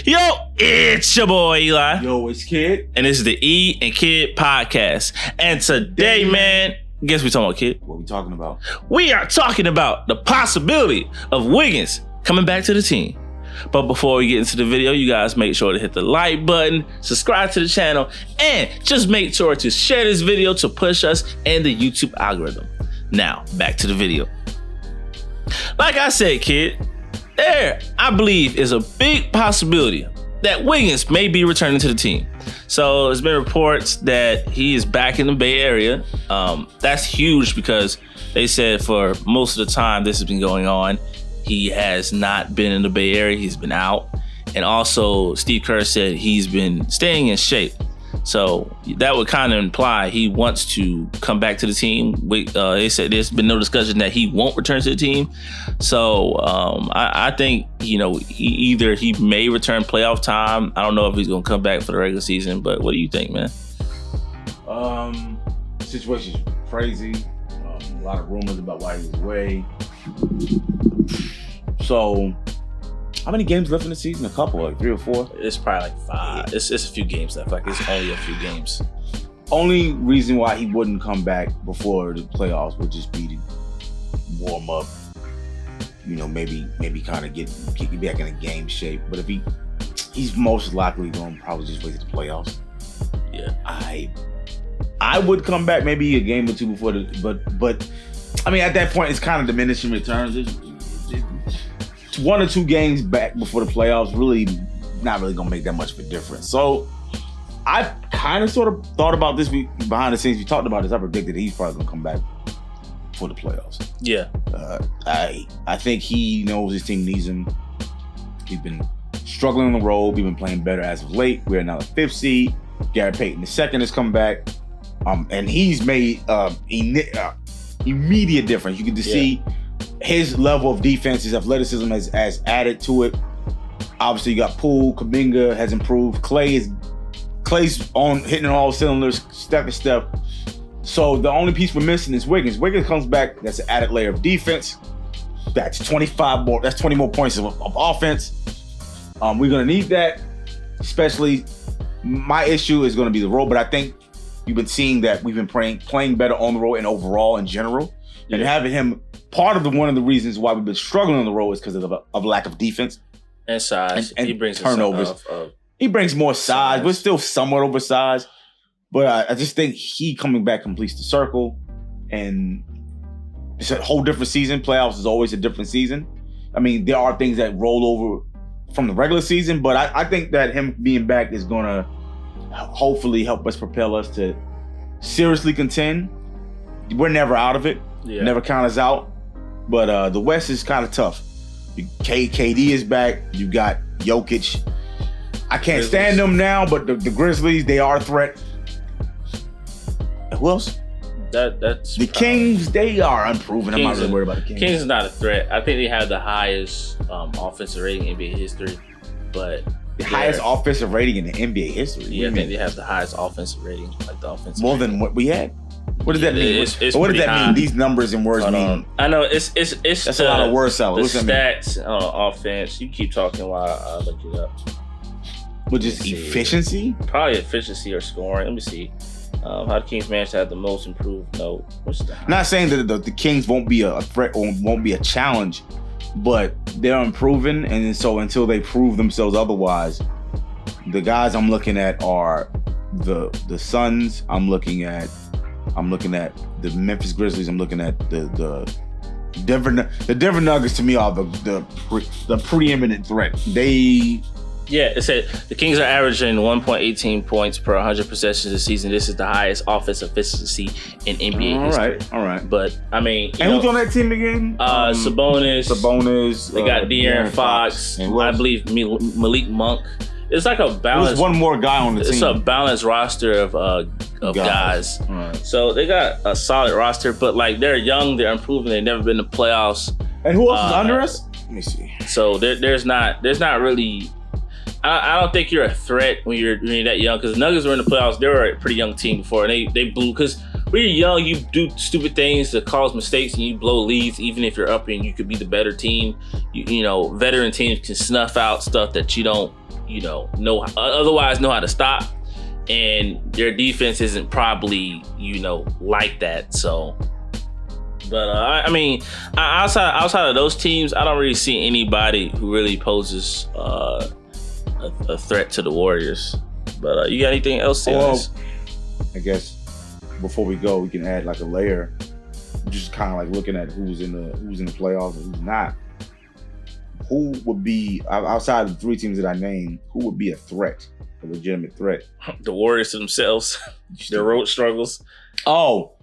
Yo, it's your boy Eli. Yo, it's Kid. And this is the E&Kidd podcast. And today, man, guess we talking about, Kid? What we talking about? We are talking about the possibility of Wiggins coming back to the team. But before we get into the video, you guys make sure to hit the like button, subscribe to the channel, and just make sure to share this video to push us in the YouTube algorithm. Now, back to the video. Like I said, Kid, there, I believe, is a big possibility that Wiggins may be returning to the team. So there's been reports that he is back in the Bay Area. That's huge because they said for most of the time this has been going on, he has not been in the Bay Area. He's been out. And also, Steve Kerr said he's been staying in shape. So that would kind of imply he wants to come back to the team. They said there's been no discussion that he won't return to the team. So I think, either he may return playoff time. I don't know if he's going to come back for the regular season, but what do you think, man? Situation's crazy. A lot of rumors about why he was away. So, how many games left in the season? A couple, like 3 or 4? It's probably like 5. It's a few games left. Like it's only a few games. Only reason why he wouldn't come back before the playoffs would just be to warm up. Maybe kind of get back in a game shape. But if he's most likely going to probably just wait to the playoffs. Yeah, I would come back maybe a game or two before but I mean at that point it's kind of diminishing returns. It's 1 or 2 games back before the playoffs really not really gonna make that much of a difference. So I kind of sort of thought about this behind the scenes. We talked about this. I predicted he's probably gonna come back for the playoffs. Yeah. I think he knows his team needs him. He's been struggling on the road. We've been playing better as of late. We're now the 5th seed. Gary Payton II has come back, and he's made immediate difference. You can just see his level of defense, his athleticism has added to it. Obviously, you got Poole, Kuminga has improved. Clay's on hitting all cylinders, step by step. So the only piece we're missing is Wiggins. Wiggins comes back. That's an added layer of defense. That's 25 more. That's 20 more points of offense. We're gonna need that. Especially, my issue is gonna be the road. But I think you've been seeing that we've been playing better on the road and overall in general. And having him, part of one of the reasons why we've been struggling on the road is because of lack of defense and size. And he brings turnovers. He brings more size, but still somewhat oversized. But I just think he coming back completes the circle, and it's a whole different season. Playoffs is always a different season. I mean, there are things that roll over from the regular season, but I think that him being back is going to hopefully help us propel us to seriously contend. We're never out of it. Yeah. Never count us out. But the West is kind of tough. KD is back. You got Jokic. I can't stand them now, but the Grizzlies, they are a threat. Who else? That's the Kings. They are unproven. I'm not really worried about the Kings. Kings is not a threat. I think they have the highest offensive rating in NBA history. But the highest offensive rating in the NBA history? Yeah, I think they have the highest offensive rating, like the offensive more rating. Than what we had? What does that mean? What does that mean? These numbers and words mean. I know it's that's a lot of word salad. The stats on offense. You keep talking while I look it up. Which is efficiency? Probably efficiency or scoring. Let me see. How the Kings managed to have the most improved note. Not saying that the Kings won't be a threat or won't be a challenge, but they're improving, and so until they prove themselves otherwise, the guys I'm looking at are the Suns. I'm looking at the Memphis Grizzlies. I'm looking at the Denver Nuggets. To me, are the preeminent threat. It said the Kings are averaging 1.18 points per 100 possessions this season. This is the highest offensive efficiency in NBA history. All right. But I mean, and who's on that team again? Sabonis. They got De'Aaron Fox. I believe Malik Monk. It's like a balance. There's one more guy on the team. It's a balanced roster of guys. Right. So they got a solid roster, but like they're young, they're improving. They've never been to playoffs. And who else is under us? Let me see. So there's not really. I don't think you're a threat when you're that young, because the Nuggets were in the playoffs. They were a pretty young team before, and they blew, because when you're young, you do stupid things that cause mistakes and you blow leads, even if you're up and you could be the better team. You know, veteran teams can snuff out stuff that you don't, otherwise know how to stop. And their defense isn't probably, like that. So, but I mean, outside of those teams, I don't really see anybody who really poses a threat to the Warriors. But you got anything else to say on this? I guess before we go, we can add like a layer, just kind of like looking at who's in the playoffs and who's not. Who would be outside of the three teams that I named? Who would be a threat, a legitimate threat? The Warriors themselves, their road struggles. Oh,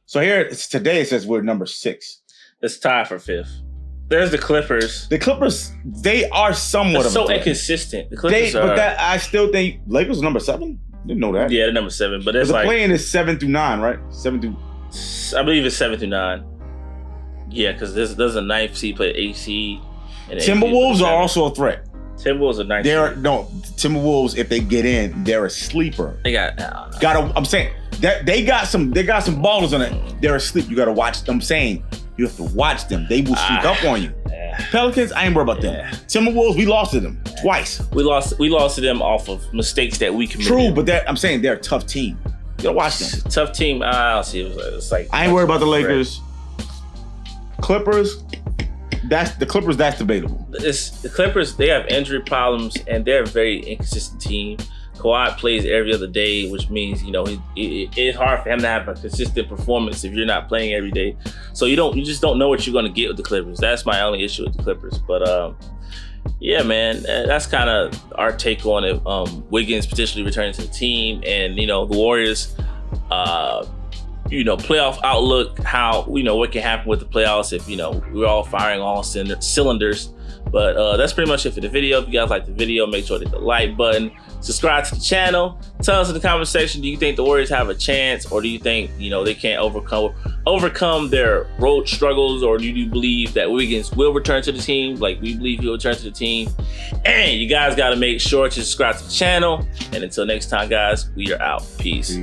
so today it says we're number 6. It's tied for 5th. There's the Clippers. The Clippers, they are somewhat of a threat. Inconsistent. The Clippers are. But I still think Lakers are number 7. Didn't know that. Yeah, they're number 7. But it's the like playing is 7 through 9, right? 7 through. I believe it's 7 through 9. Yeah, because there's a 9th seed play AC. And Timberwolves are also a threat. Timberwolves are 9th. Timberwolves, if they get in, they're a sleeper. They got. I'm saying that they got some ballers on it. They're asleep. You got to watch them. I'm saying you have to watch them. They will sneak up on you. Pelicans, I ain't worried about them. Timberwolves, we lost to them twice. We lost to them off of mistakes that we committed. True, but I'm saying they're a tough team. You gotta watch them. Tough team. I don't see. It's like I ain't worried about the Lakers. Clippers. That's debatable. The Clippers. They have injury problems and they're a very inconsistent team. Kawhi plays every other day, which means it's hard for him to have a consistent performance if you're not playing every day. So you just don't know what you're going to get with the Clippers. That's my only issue with the Clippers. But yeah, man, that's kind of our take on it. Wiggins potentially returning to the team, and the Warriors. Playoff outlook. How what can happen with the playoffs if we're all firing all cylinders. But that's pretty much it for the video. If you guys like the video, make sure to hit the like button. Subscribe to the channel. Tell us in the comment section, do you think the Warriors have a chance, or do you think they can't overcome their road struggles, or do you believe that Wiggins will return to the team like we believe he'll return to the team? And you guys got to make sure to subscribe to the channel. And until next time, guys, we are out. Peace.